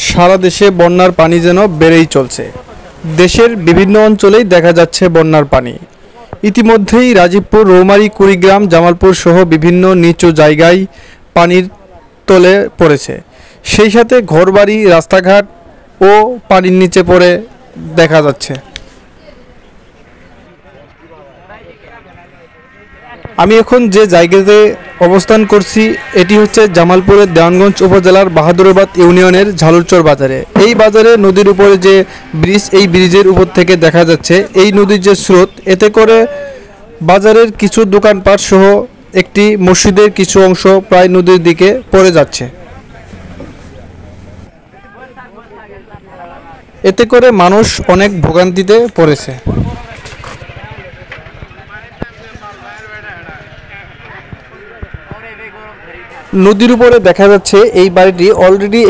সারা দেশে বন্যার পানি যেন বেড়েই চলছে। দেশের বিভিন্ন অঞ্চলেই দেখা যাচ্ছে বন্যার পানি। ইতিমধ্যেই রাজীবপুর, রৌমারী, কুড়িগ্রাম, জামালপুর সহ বিভিন্ন নিচু জায়গায় পানির তলে পড়েছে। সেই সাথে ঘরবাড়ি, রাস্তাঘাট ও পানির নিচে পড়ে দেখা যাচ্ছে। আমি এখন যে জায়গাতে অবস্থান করছি এটি হচ্ছে জামালপুরের দেওয়ানগঞ্জ উপজেলার বাহাদুরাবাদ ইউনিয়নের ঝালুরচর বাজারে। এই বাজারে নদীর উপরে যে ব্রিজ, এই ব্রিজের উপর থেকে দেখা যাচ্ছে এই নদীর যে স্রোত, এতে করে বাজারের কিছু দোকানপাট সহ একটি মসজিদের কিছু অংশ প্রায় নদীর দিকে পড়ে যাচ্ছে। এতে করে মানুষ অনেক ভোগান্তিতে পড়েছে। নদীর উপরে দেখা যাচ্ছে এই বাড়িটি অলরেডি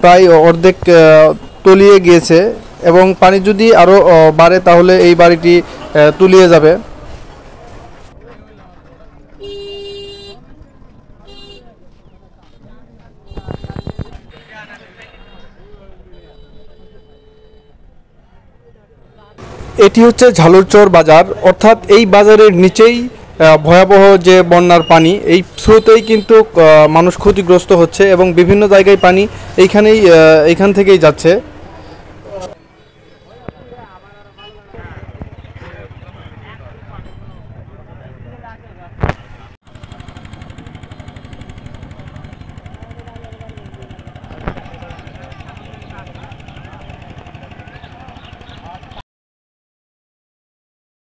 প্রায় অর্ধেক তলিয়ে গিয়েছে এবং পানি যদি আরও বাড়ে তাহলে এই বাড়িটি তলিয়ে যাবে। এটি হচ্ছে ঝালুরচর বাজার, অর্থাৎ এই বাজারের নিচেই ভয়াবহ যে বন্যার পানি, এই স্রোতেই কিন্তু মানুষ ক্ষতিগ্রস্ত হচ্ছে এবং বিভিন্ন জায়গায় পানি এইখান থেকেই যাচ্ছে।